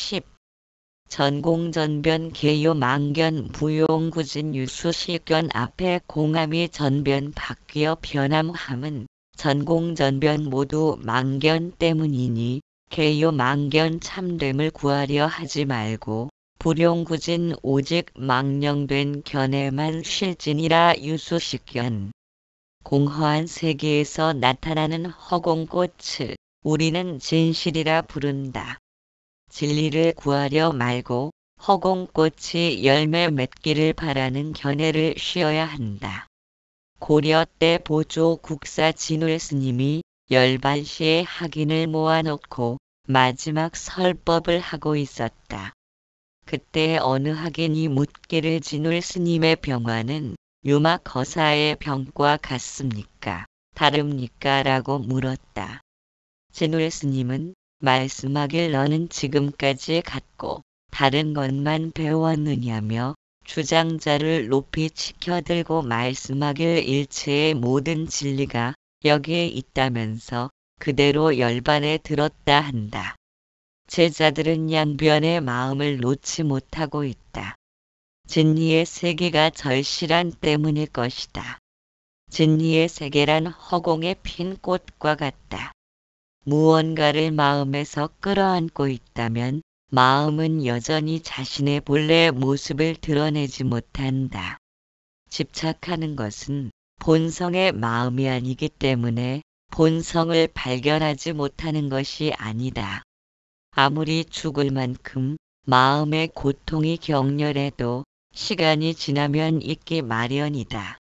10. 전공전변 개요망견 부용구진 유수시견 앞에 공함이 전변 바뀌어 변함함은 전공전변 모두 망견 때문이니 개요망견 참됨을 구하려 하지 말고 불용구진 오직 망령된 견에만 쉴지니라. 유수시견. 공허한 세계에서 나타나는 허공꽃을 우리는 진실이라 부른다. 진리를 구하려 말고 허공꽃이 열매 맺기를 바라는 견해를 쉬어야 한다. 고려 때 보조 국사 진울 스님이 열반시의 학인을 모아놓고 마지막 설법을 하고 있었다. 그때 어느 학인이 묻기를 진울 스님의 병화는 유막 거사의 병과 같습니까? 다릅니까? 라고 물었다. 진울 스님은 말씀하길 너는 지금까지 갖고 다른 것만 배웠느냐며 주장자를 높이 치켜들고 말씀하길 일체의 모든 진리가 여기에 있다면서 그대로 열반에 들었다 한다. 제자들은 양변의 마음을 놓지 못하고 있다. 진리의 세계가 절실한 때문일 것이다. 진리의 세계란 허공에 핀 꽃과 같다. 무언가를 마음에서 끌어안고 있다면 마음은 여전히 자신의 본래 모습을 드러내지 못한다. 집착하는 것은 본성의 마음이 아니기 때문에 본성을 발견하지 못하는 것이 아니다. 아무리 죽을 만큼 마음의 고통이 격렬해도 시간이 지나면 잊기 마련이다.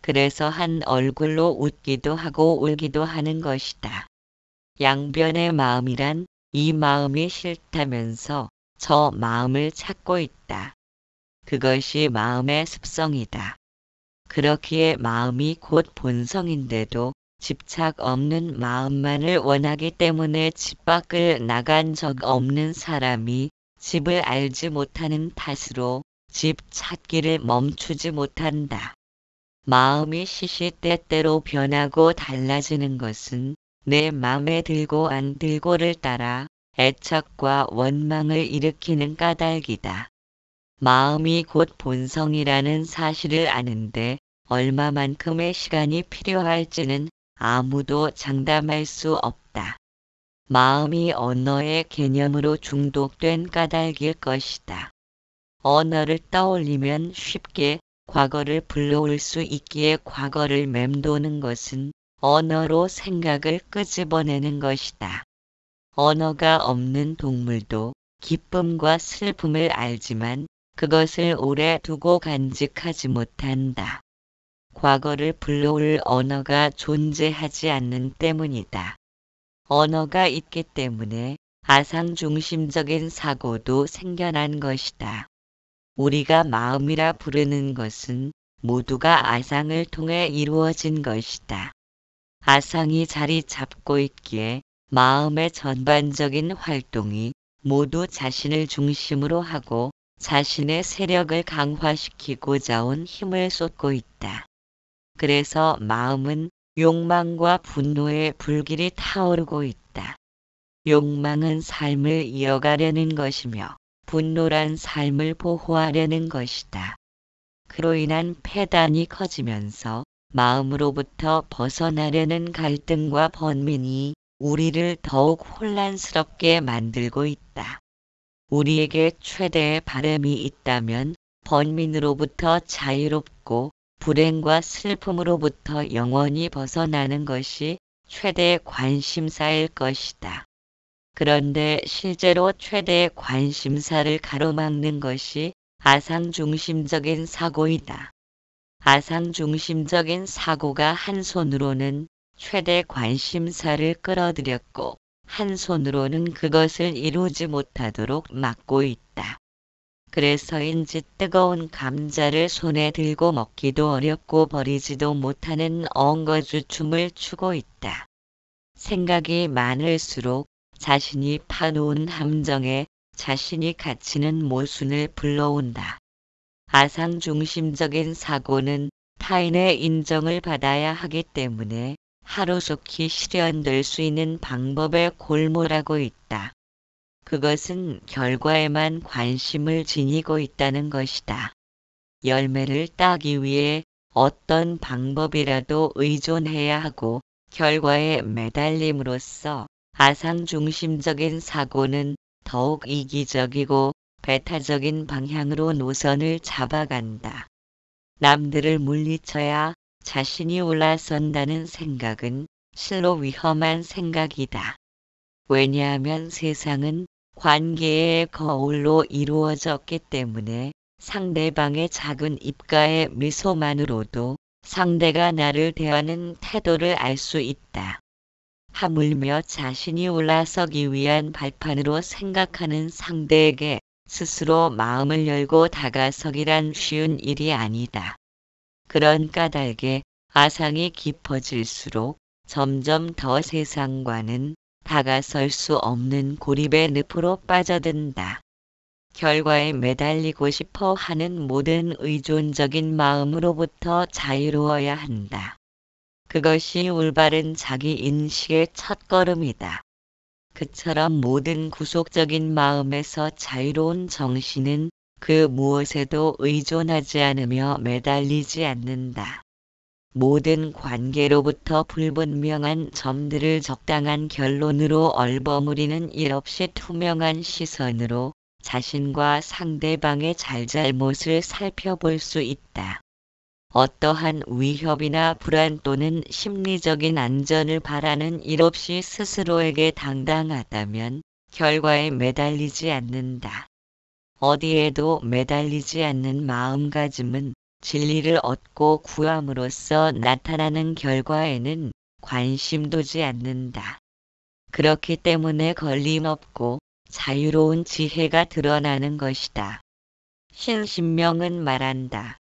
그래서 한 얼굴로 웃기도 하고 울기도 하는 것이다. 양변의 마음이란 이 마음이 싫다면서 저 마음을 찾고 있다. 그것이 마음의 습성이다. 그렇기에 마음이 곧 본성인데도 집착 없는 마음만을 원하기 때문에 집 밖을 나간 적 없는 사람이 집을 알지 못하는 탓으로 집 찾기를 멈추지 못한다. 마음이 시시때때로 변하고 달라지는 것은 내 맘에 들고 안 들고를 따라 애착과 원망을 일으키는 까닭이다. 마음이 곧 본성이라는 사실을 아는데 얼마만큼의 시간이 필요할지는 아무도 장담할 수 없다. 마음이 언어의 개념으로 중독된 까닭일 것이다. 언어를 떠올리면 쉽게 과거를 불러올 수 있기에 과거를 맴도는 것은 언어로 생각을 끄집어내는 것이다. 언어가 없는 동물도 기쁨과 슬픔을 알지만 그것을 오래 두고 간직하지 못한다. 과거를 불러올 언어가 존재하지 않는 때문이다. 언어가 있기 때문에 아상중심적인 사고도 생겨난 것이다. 우리가 마음이라 부르는 것은 모두가 아상을 통해 이루어진 것이다. 아상이 자리 잡고 있기에 마음의 전반적인 활동이 모두 자신을 중심으로 하고 자신의 세력을 강화시키고자 온 힘을 쏟고 있다. 그래서 마음은 욕망과 분노의 불길이 타오르고 있다. 욕망은 삶을 이어가려는 것이며 분노란 삶을 보호하려는 것이다. 그로 인한 패단이 커지면서 마음으로부터 벗어나려는 갈등과 번민이 우리를 더욱 혼란스럽게 만들고 있다. 우리에게 최대의 바람이 있다면 번민으로부터 자유롭고 불행과 슬픔으로부터 영원히 벗어나는 것이 최대의 관심사일 것이다. 그런데 실제로 최대의 관심사를 가로막는 것이 아상중심적인 사고이다. 아상중심적인 사고가 한 손으로는 최대 관심사를 끌어들였고 한 손으로는 그것을 이루지 못하도록 막고 있다. 그래서인지 뜨거운 감자를 손에 들고 먹기도 어렵고 버리지도 못하는 엉거주춤을 추고 있다. 생각이 많을수록 자신이 파놓은 함정에 자신이 갇히는 모순을 불러온다. 아상중심적인 사고는 타인의 인정을 받아야 하기 때문에 하루속히 실현될 수 있는 방법에 골몰하고 있다. 그것은 결과에만 관심을 지니고 있다는 것이다. 열매를 따기 위해 어떤 방법이라도 의존해야 하고 결과에 매달림으로써 아상중심적인 사고는 더욱 이기적이고 배타적인 방향으로 노선을 잡아간다. 남들을 물리쳐야 자신이 올라선다는 생각은 실로 위험한 생각이다. 왜냐하면 세상은 관계의 거울로 이루어졌기 때문에 상대방의 작은 입가의 미소만으로도 상대가 나를 대하는 태도를 알 수 있다. 하물며 자신이 올라서기 위한 발판으로 생각하는 상대에게 스스로 마음을 열고 다가서기란 쉬운 일이 아니다. 그런 까닭에 아상이 깊어질수록 점점 더 세상과는 다가설 수 없는 고립의 늪으로 빠져든다. 결과에 매달리고 싶어 하는 모든 의존적인 마음으로부터 자유로워야 한다. 그것이 올바른 자기인식의 첫걸음이다. 그처럼 모든 구속적인 마음에서 자유로운 정신은 그 무엇에도 의존하지 않으며 매달리지 않는다. 모든 관계로부터 불분명한 점들을 적당한 결론으로 얼버무리는 일 없이 투명한 시선으로 자신과 상대방의 잘잘못을 살펴볼 수 있다. 어떠한 위협이나 불안 또는 심리적인 안전을 바라는 일 없이 스스로에게 당당하다면 결과에 매달리지 않는다. 어디에도 매달리지 않는 마음가짐은 진리를 얻고 구함으로써 나타나는 결과에는 관심 두지 않는다. 그렇기 때문에 걸림없고 자유로운 지혜가 드러나는 것이다. 신신명은 말한다.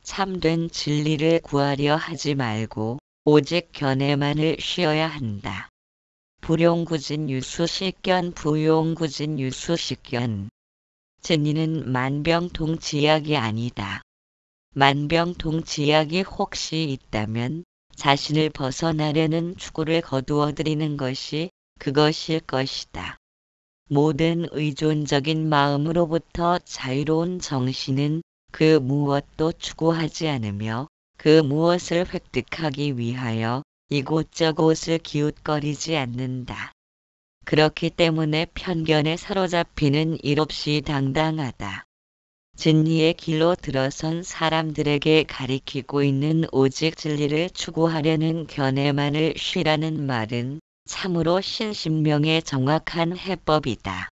참된 진리를 구하려 하지 말고 오직 견해만을 쉬어야 한다. 불용구진 유수식견 부용구진 유수식견. 진리는 만병통치약이 아니다. 만병통치약이 혹시 있다면 자신을 벗어나려는 추구를 거두어들이는 것이 그것일 것이다. 모든 의존적인 마음으로부터 자유로운 정신은 그 무엇도 추구하지 않으며 그 무엇을 획득하기 위하여 이곳저곳을 기웃거리지 않는다. 그렇기 때문에 편견에 사로잡히는 일 없이 당당하다. 진리의 길로 들어선 사람들에게 가리키고 있는 오직 진리를 추구하려는 견해만을 쉬라는 말은 참으로 신신명의 정확한 해법이다.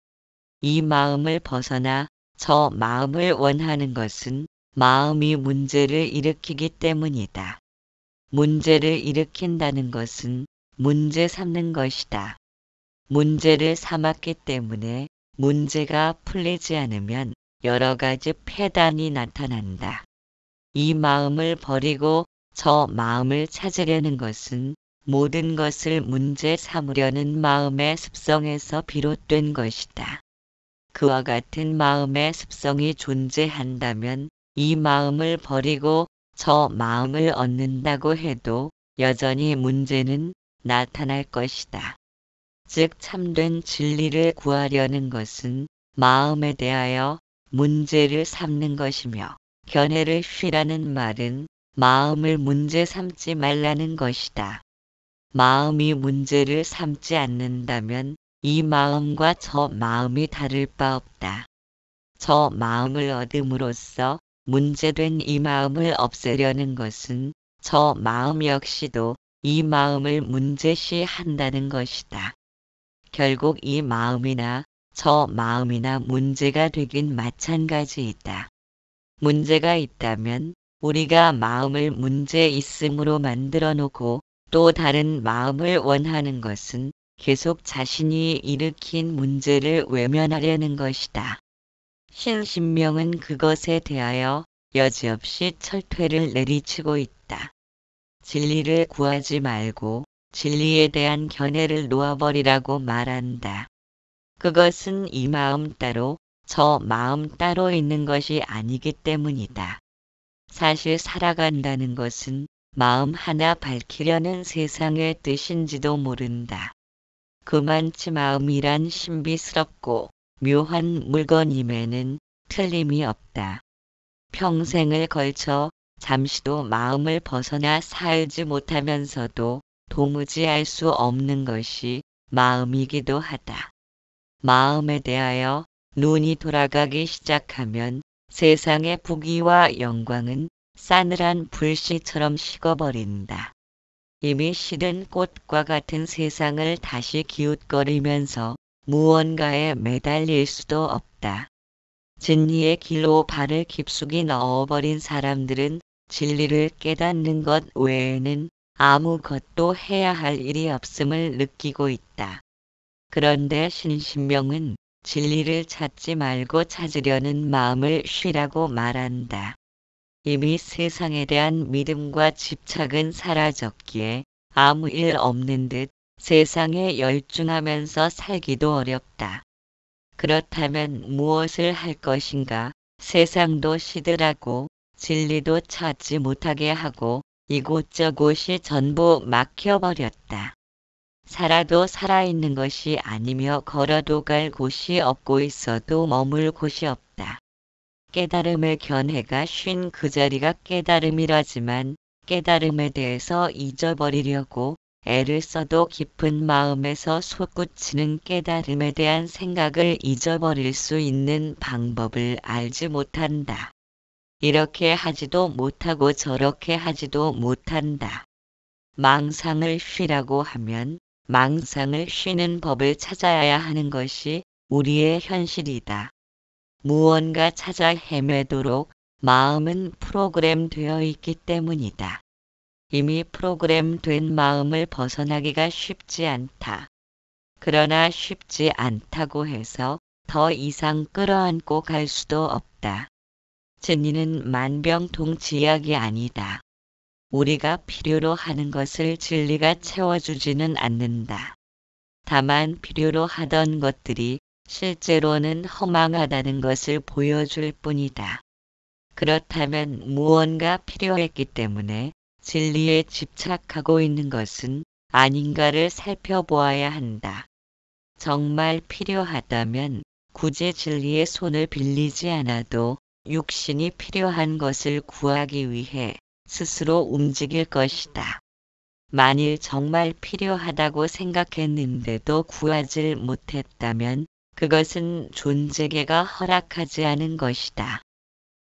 이 마음을 벗어나 저 마음을 원하는 것은 마음이 문제를 일으키기 때문이다. 문제를 일으킨다는 것은 문제 삼는 것이다. 문제를 삼았기 때문에 문제가 풀리지 않으면 여러 가지 폐단이 나타난다. 이 마음을 버리고 저 마음을 찾으려는 것은 모든 것을 문제 삼으려는 마음의 습성에서 비롯된 것이다. 그와 같은 마음의 습성이 존재한다면 이 마음을 버리고 저 마음을 얻는다고 해도 여전히 문제는 나타날 것이다. 즉 참된 진리를 구하려는 것은 마음에 대하여 문제를 삼는 것이며 견해를 쉬라는 말은 마음을 문제 삼지 말라는 것이다. 마음이 문제를 삼지 않는다면 이 마음과 저 마음이 다를 바 없다. 저 마음을 얻음으로써 문제된 이 마음을 없애려는 것은 저 마음 역시도 이 마음을 문제시한다는 것이다. 결국 이 마음이나 저 마음이나 문제가 되긴 마찬가지이다. 문제가 있다면 우리가 마음을 문제 있음으로 만들어 놓고 또 다른 마음을 원하는 것은 계속 자신이 일으킨 문제를 외면하려는 것이다. 신신명은 그것에 대하여 여지없이 철퇴를 내리치고 있다. 진리를 구하지 말고 진리에 대한 견해를 놓아버리라고 말한다. 그것은 이 마음 따로 저 마음 따로 있는 것이 아니기 때문이다. 사실 살아간다는 것은 마음 하나 밝히려는 세상의 뜻인지도 모른다. 그만치 마음이란 신비스럽고 묘한 물건임에는 틀림이 없다. 평생을 걸쳐 잠시도 마음을 벗어나 살지 못하면서도 도무지 알 수 없는 것이 마음이기도 하다. 마음에 대하여 눈이 돌아가기 시작하면 세상의 부귀와 영광은 싸늘한 불씨처럼 식어버린다. 이미 시든 꽃과 같은 세상을 다시 기웃거리면서 무언가에 매달릴 수도 없다. 진리의 길로 발을 깊숙이 넣어버린 사람들은 진리를 깨닫는 것 외에는 아무것도 해야 할 일이 없음을 느끼고 있다. 그런데 신신명은 진리를 찾지 말고 찾으려는 마음을 쉬라고 말한다. 이미 세상에 대한 믿음과 집착은 사라졌기에 아무 일 없는 듯 세상에 열중하면서 살기도 어렵다. 그렇다면 무엇을 할 것인가? 세상도 시들하고 진리도 찾지 못하게 하고 이곳저곳이 전부 막혀버렸다. 살아도 살아있는 것이 아니며 걸어도 갈 곳이 없고 있어도 머물 곳이 없다. 깨달음의 견해가 쉰 그 자리가 깨달음이라지만 깨달음에 대해서 잊어버리려고 애를 써도 깊은 마음에서 솟구치는 깨달음에 대한 생각을 잊어버릴 수 있는 방법을 알지 못한다. 이렇게 하지도 못하고 저렇게 하지도 못한다. 망상을 쉬라고 하면 망상을 쉬는 법을 찾아야 하는 것이 우리의 현실이다. 무언가 찾아 헤매도록 마음은 프로그램되어 있기 때문이다. 이미 프로그램된 마음을 벗어나기가 쉽지 않다. 그러나 쉽지 않다고 해서 더 이상 끌어안고 갈 수도 없다. 진리는 만병통치약이 아니다. 우리가 필요로 하는 것을 진리가 채워주지는 않는다. 다만 필요로 하던 것들이 실제로는 허망하다는 것을 보여줄 뿐이다. 그렇다면 무언가 필요했기 때문에 진리에 집착하고 있는 것은 아닌가를 살펴보아야 한다. 정말 필요하다면 굳이 진리의 손을 빌리지 않아도 육신이 필요한 것을 구하기 위해 스스로 움직일 것이다. 만일 정말 필요하다고 생각했는데도 구하질 못했다면 그것은 존재계가 허락하지 않은 것이다.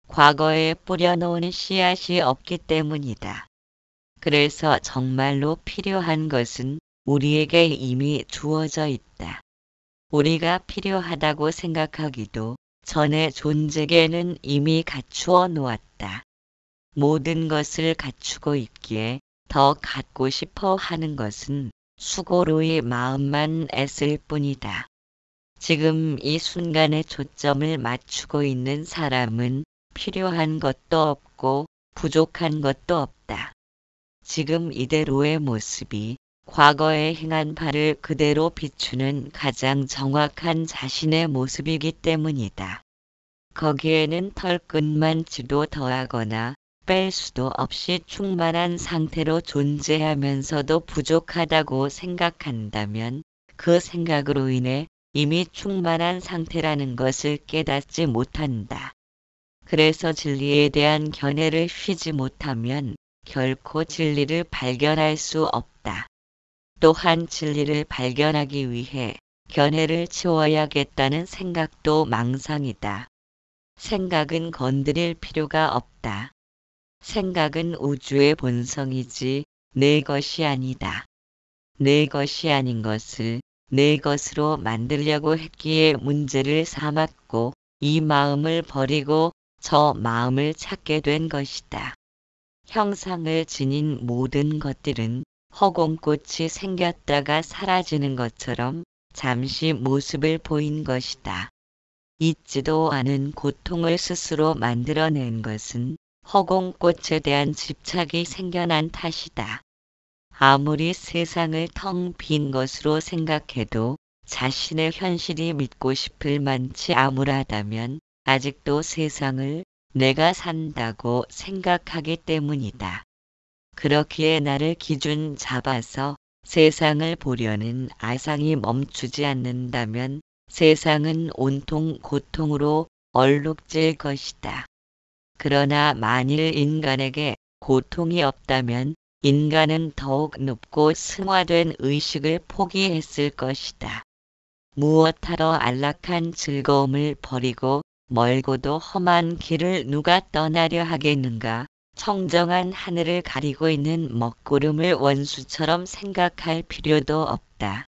과거에 뿌려놓은 씨앗이 없기 때문이다. 그래서 정말로 필요한 것은 우리에게 이미 주어져 있다. 우리가 필요하다고 생각하기도 전에 존재계는 이미 갖추어 놓았다. 모든 것을 갖추고 있기에 더 갖고 싶어 하는 것은 수고로이 마음만 애쓸 뿐이다. 지금 이 순간에 초점을 맞추고 있는 사람은 필요한 것도 없고 부족한 것도 없다. 지금 이대로의 모습이 과거에 행한 바를 그대로 비추는 가장 정확한 자신의 모습이기 때문이다. 거기에는 털끝만 지도 더하거나 뺄 수도 없이 충만한 상태로 존재하면서도 부족하다고 생각한다면 그 생각으로 인해 이미 충만한 상태라는 것을 깨닫지 못한다. 그래서 진리에 대한 견해를 쉬지 못하면 결코 진리를 발견할 수 없다. 또한 진리를 발견하기 위해 견해를 치워야겠다는 생각도 망상이다. 생각은 건드릴 필요가 없다. 생각은 우주의 본성이지 내 것이 아니다. 내 것이 아닌 것을 내 것으로 만들려고 했기에 문제를 삼았고 이 마음을 버리고 저 마음을 찾게 된 것이다. 형상을 지닌 모든 것들은 허공꽃이 생겼다가 사라지는 것처럼 잠시 모습을 보인 것이다. 있지도 않은 고통을 스스로 만들어낸 것은 허공꽃에 대한 집착이 생겨난 탓이다. 아무리 세상을 텅 빈 것으로 생각해도 자신의 현실이 믿고 싶을 만치 암울하다면 아직도 세상을 내가 산다고 생각하기 때문이다. 그렇기에 나를 기준 잡아서 세상을 보려는 아상이 멈추지 않는다면 세상은 온통 고통으로 얼룩질 것이다. 그러나 만일 인간에게 고통이 없다면 인간은 더욱 높고 승화된 의식을 포기했을 것이다. 무엇하러 안락한 즐거움을 버리고 멀고도 험한 길을 누가 떠나려 하겠는가. 청정한 하늘을 가리고 있는 먹구름을 원수처럼 생각할 필요도 없다.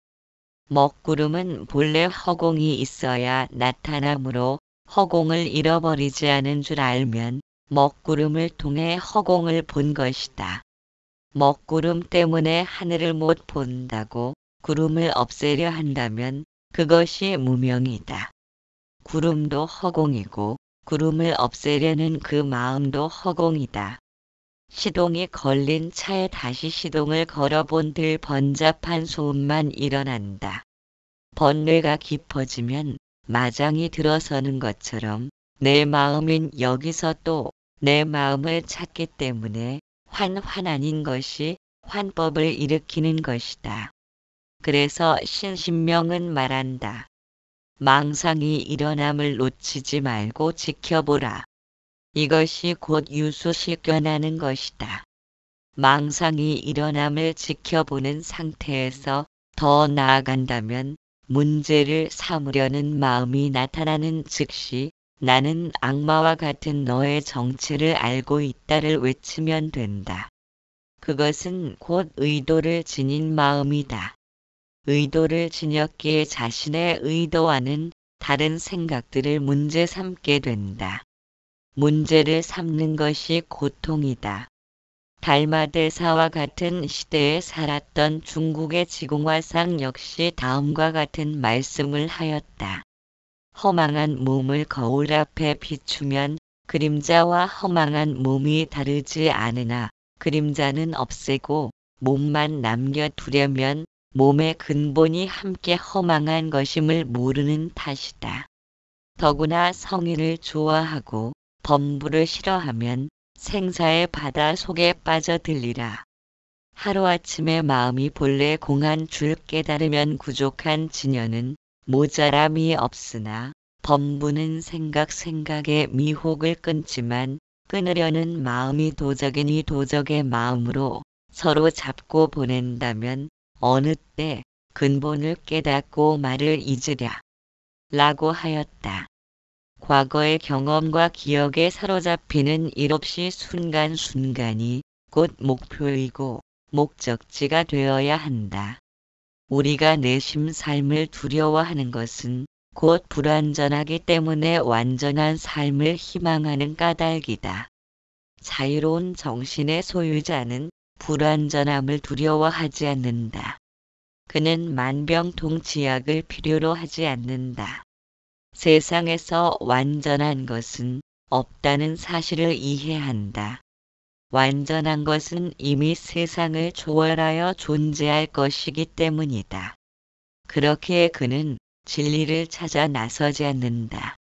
먹구름은 본래 허공이 있어야 나타나므로 허공을 잃어버리지 않은 줄 알면 먹구름을 통해 허공을 본 것이다. 먹구름 때문에 하늘을 못 본다고 구름을 없애려 한다면 그것이 무명이다. 구름도 허공이고 구름을 없애려는 그 마음도 허공이다. 시동이 걸린 차에 다시 시동을 걸어본들 번잡한 소음만 일어난다. 번뇌가 깊어지면 마장이 들어서는 것처럼 내 마음인 여기서 또 내 마음을 찾기 때문에 환환아닌 것이 환법을 일으키는 것이다. 그래서 신신명은 말한다. 망상이 일어남을 놓치지 말고 지켜보라. 이것이 곧 유수식견하는 것이다. 망상이 일어남을 지켜보는 상태에서 더 나아간다면 문제를 삼으려는 마음이 나타나는 즉시 나는 악마와 같은 너의 정체를 알고 있다를 외치면 된다. 그것은 곧 의도를 지닌 마음이다. 의도를 지녔기에 자신의 의도와는 다른 생각들을 문제 삼게 된다. 문제를 삼는 것이 고통이다. 달마대사와 같은 시대에 살았던 중국의 지공화상 역시 다음과 같은 말씀을 하였다. 허망한 몸을 거울 앞에 비추면 그림자와 허망한 몸이 다르지 않으나 그림자는 없애고 몸만 남겨두려면 몸의 근본이 함께 허망한 것임을 모르는 탓이다. 더구나 성인을 좋아하고 범부를 싫어하면 생사의 바다 속에 빠져들리라. 하루아침에 마음이 본래 공한 줄 깨달으면 부족한 진여는 모자람이 없으나 범부는 생각의 미혹을 끊지만 끊으려는 마음이 도적이니 도적의 마음으로 서로 잡고 보낸다면 어느 때 근본을 깨닫고 말을 잊으랴. 라고 하였다. 과거의 경험과 기억에 사로잡히는 일없이 순간순간이 곧 목표이고 목적지가 되어야 한다. 우리가 내심 삶을 두려워하는 것은 곧 불완전하기 때문에 완전한 삶을 희망하는 까닭이다. 자유로운 정신의 소유자는 불완전함을 두려워하지 않는다. 그는 만병통치약을 필요로 하지 않는다. 세상에서 완전한 것은 없다는 사실을 이해한다. 완전한 것은 이미 세상을 초월하여 존재할 것이기 때문이다. 그렇기에 그는 진리를 찾아 나서지 않는다.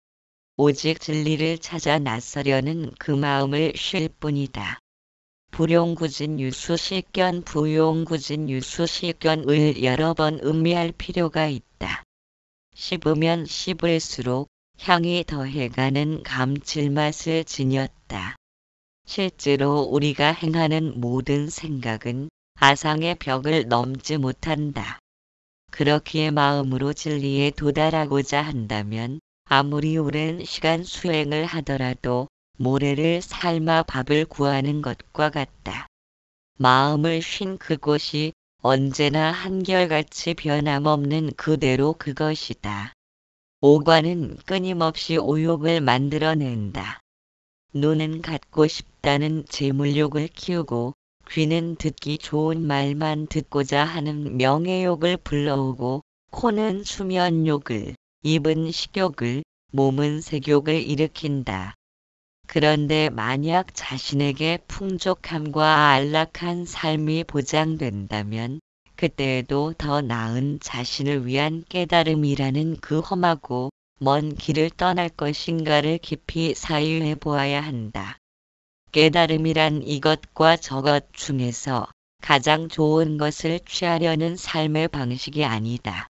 오직 진리를 찾아 나서려는 그 마음을 쉴 뿐이다. 불용구진 유수식견 부용구진 유수식견을 여러 번 음미할 필요가 있다. 씹으면 씹을수록 향이 더해가는 감칠맛을 지녔다. 실제로 우리가 행하는 모든 생각은 아상의 벽을 넘지 못한다. 그렇기에 마음으로 진리에 도달하고자 한다면 아무리 오랜 시간 수행을 하더라도 모래를 삶아 밥을 구하는 것과 같다. 마음을 쉰 그곳이 언제나 한결같이 변함없는 그대로 그것이다. 오관은 끊임없이 오욕을 만들어낸다. 눈은 갖고 싶다는 재물욕을 키우고 귀는 듣기 좋은 말만 듣고자 하는 명예욕을 불러오고 코는 수면욕을, 입은 식욕을, 몸은 색욕을 일으킨다. 그런데 만약 자신에게 풍족함과 안락한 삶이 보장된다면 그때에도 더 나은 자신을 위한 깨달음이라는 그 험하고 먼 길을 떠날 것인가를 깊이 사유해 보아야 한다. 깨달음이란 이것과 저것 중에서 가장 좋은 것을 취하려는 삶의 방식이 아니다.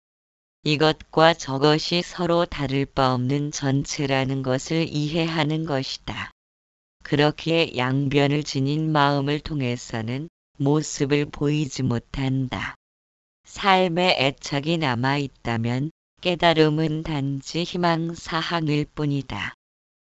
이것과 저것이 서로 다를 바 없는 전체라는 것을 이해하는 것이다. 그렇기에 양변을 지닌 마음을 통해서는 모습을 보이지 못한다. 삶에 애착이 남아있다면 깨달음은 단지 희망사항일 뿐이다.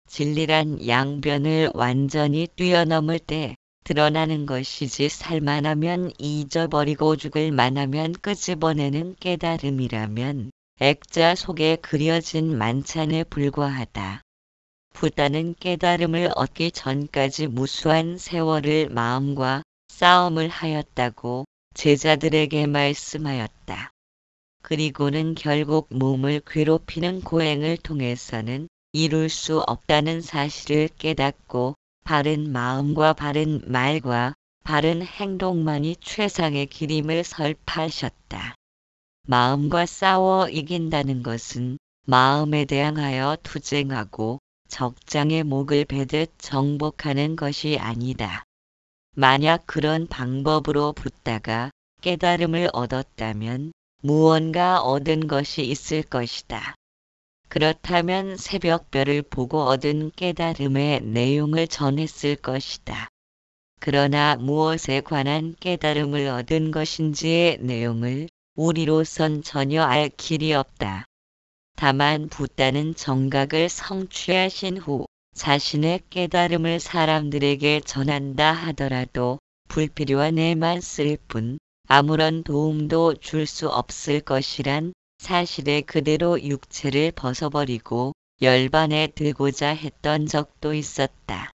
진리란 양변을 완전히 뛰어넘을 때 드러나는 것이지 살만하면 잊어버리고 죽을 만하면 끄집어내는 깨달음이라면 액자 속에 그려진 만찬에 불과하다. 부다는 깨달음을 얻기 전까지 무수한 세월을 마음과 싸움을 하였다고 제자들에게 말씀하였다. 그리고는 결국 몸을 괴롭히는 고행을 통해서는 이룰 수 없다는 사실을 깨닫고 바른 마음과 바른 말과 바른 행동만이 최상의 길임을 설파하셨다. 마음과 싸워 이긴다는 것은 마음에 대항하여 투쟁하고 적장에 목을 베듯 정복하는 것이 아니다. 만약 그런 방법으로 붙다가 깨달음을 얻었다면 무언가 얻은 것이 있을 것이다. 그렇다면 새벽별을 보고 얻은 깨달음의 내용을 전했을 것이다. 그러나 무엇에 관한 깨달음을 얻은 것인지의 내용을 우리로선 전혀 알 길이 없다. 다만 부다는 정각을 성취하신 후 자신의 깨달음을 사람들에게 전한다 하더라도 불필요한 애만 쓸 뿐 아무런 도움도 줄 수 없을 것이란 사실에 그대로 육체를 벗어버리고 열반에 들고자 했던 적도 있었다.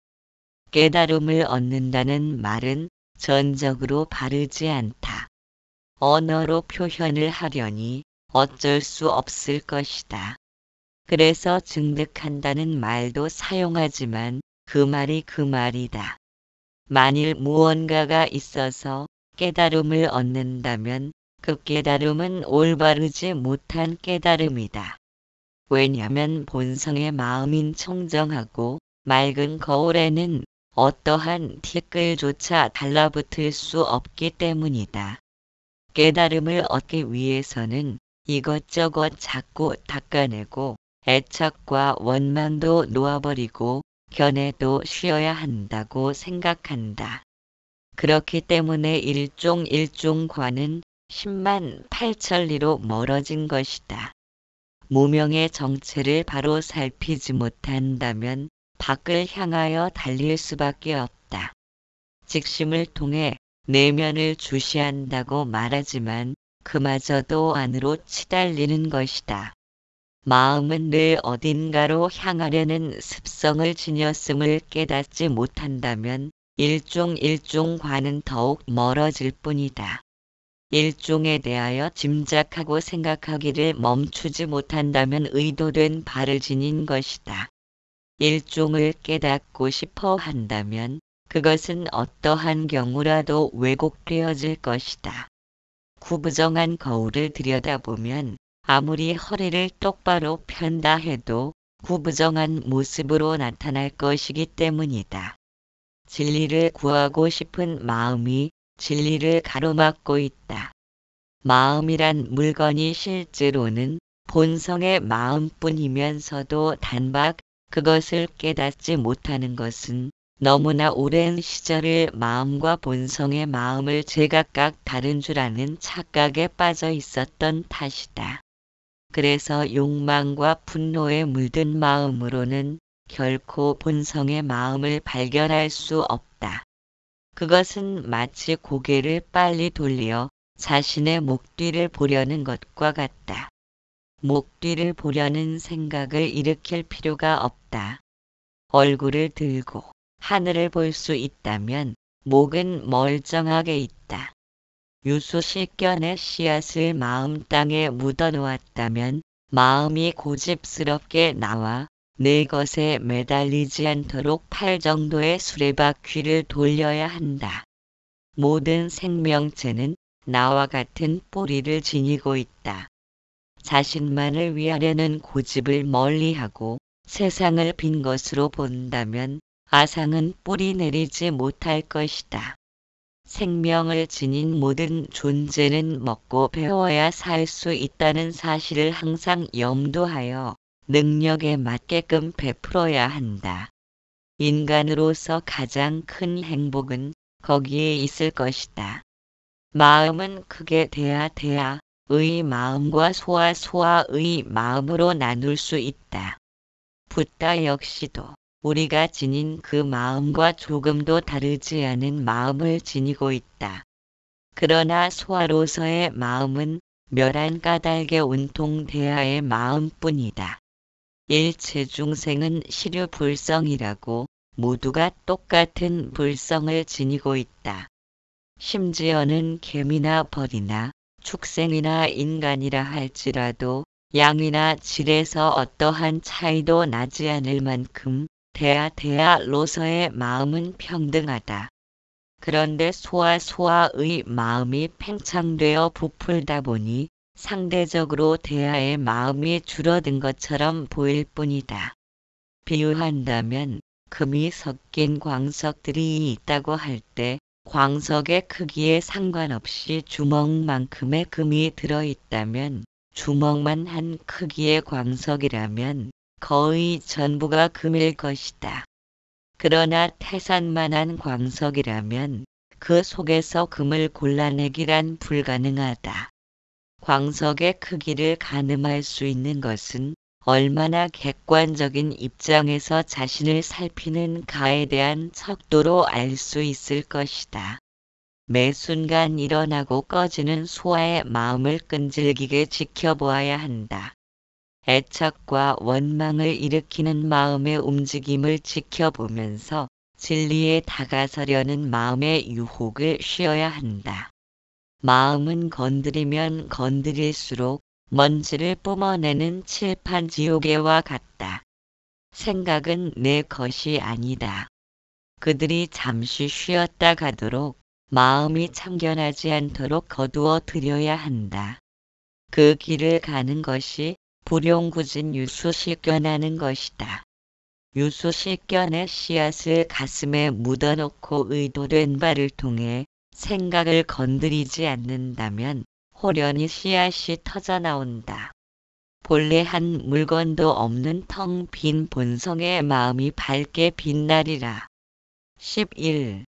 깨달음을 얻는다는 말은 전적으로 바르지 않다. 언어로 표현을 하려니 어쩔 수 없을 것이다. 그래서 증득한다는 말도 사용하지만 그 말이 그 말이다. 만일 무언가가 있어서 깨달음을 얻는다면 그 깨달음은 올바르지 못한 깨달음이다. 왜냐하면 본성의 마음인 청정하고 맑은 거울에는 어떠한 티끌조차 달라붙을 수 없기 때문이다. 깨달음을 얻기 위해서는 이것저것 자꾸 닦아내고 애착과 원망도 놓아버리고 견해도 쉬어야 한다고 생각한다. 그렇기 때문에 일종과는 10만 8천리로 멀어진 것이다. 무명의 정체를 바로 살피지 못한다면 밖을 향하여 달릴 수밖에 없다. 직심을 통해 내면을 주시한다고 말하지만 그마저도 안으로 치달리는 것이다. 마음은 늘 어딘가로 향하려는 습성을 지녔음을 깨닫지 못한다면 일종과는 더욱 멀어질 뿐이다. 일종에 대하여 짐작하고 생각하기를 멈추지 못한다면 의도된 바를 지닌 것이다. 일종을 깨닫고 싶어 한다면 그것은 어떠한 경우라도 왜곡되어질 것이다. 구부정한 거울을 들여다보면 아무리 허리를 똑바로 편다 해도 구부정한 모습으로 나타날 것이기 때문이다. 진리를 구하고 싶은 마음이 진리를 가로막고 있다. 마음이란 물건이 실제로는 본성의 마음뿐이면서도 단박 그것을 깨닫지 못하는 것은 너무나 오랜 시절을 마음과 본성의 마음을 제각각 다른 줄 아는 착각에 빠져 있었던 탓이다. 그래서 욕망과 분노에 물든 마음으로는 결코 본성의 마음을 발견할 수 없다. 그것은 마치 고개를 빨리 돌려 자신의 목 뒤를 보려는 것과 같다. 목 뒤를 보려는 생각을 일으킬 필요가 없다. 얼굴을 들고 하늘을 볼 수 있다면 목은 멀쩡하게 있다. 유수실견의 씨앗을 마음 땅에 묻어놓았다면 마음이 고집스럽게 나와 내 것에 매달리지 않도록 팔 정도의 수레바퀴를 돌려야 한다. 모든 생명체는 나와 같은 뿌리를 지니고 있다. 자신만을 위하려는 고집을 멀리하고 세상을 빈 것으로 본다면 아상은 뿌리 내리지 못할 것이다. 생명을 지닌 모든 존재는 먹고 배워야 살 수 있다는 사실을 항상 염두하여 능력에 맞게끔 베풀어야 한다. 인간으로서 가장 큰 행복은 거기에 있을 것이다. 마음은 크게 대하의 마음과 소아의 마음으로 나눌 수 있다. 붓다 역시도 우리가 지닌 그 마음과 조금도 다르지 않은 마음을 지니고 있다. 그러나 소아로서의 마음은 멸한 까닭의 온통 대하의 마음뿐이다. 일체 중생은 시류불성이라고 모두가 똑같은 불성을 지니고 있다. 심지어는 개미나 벌이나 축생이나 인간이라 할지라도 양이나 질에서 어떠한 차이도 나지 않을 만큼 대하로서의 마음은 평등하다. 그런데 소아의 마음이 팽창되어 부풀다 보니 상대적으로 대하의 마음이 줄어든 것처럼 보일 뿐이다. 비유한다면 금이 섞인 광석들이 있다고 할 때 광석의 크기에 상관없이 주먹만큼의 금이 들어있다면 주먹만 한 크기의 광석이라면 거의 전부가 금일 것이다. 그러나 태산만한 광석이라면 그 속에서 금을 골라내기란 불가능하다. 광석의 크기를 가늠할 수 있는 것은 얼마나 객관적인 입장에서 자신을 살피는 가에 대한 척도로 알 수 있을 것이다. 매 순간 일어나고 꺼지는 소아의 마음을 끈질기게 지켜보아야 한다. 애착과 원망을 일으키는 마음의 움직임을 지켜보면서 진리에 다가서려는 마음의 유혹을 쉬어야 한다. 마음은 건드리면 건드릴수록 먼지를 뿜어내는 칠판 지우개와 같다. 생각은 내 것이 아니다. 그들이 잠시 쉬었다 가도록 마음이 참견하지 않도록 거두어 들여야 한다. 그 길을 가는 것이 불용구진 유수식견하는 것이다. 유수식견의 씨앗을 가슴에 묻어놓고 의도된 바를 통해 생각을 건드리지 않는다면 호련히 씨앗이 터져나온다. 본래 한 물건도 없는 텅 빈 본성의 마음이 밝게 빛나리라. 11.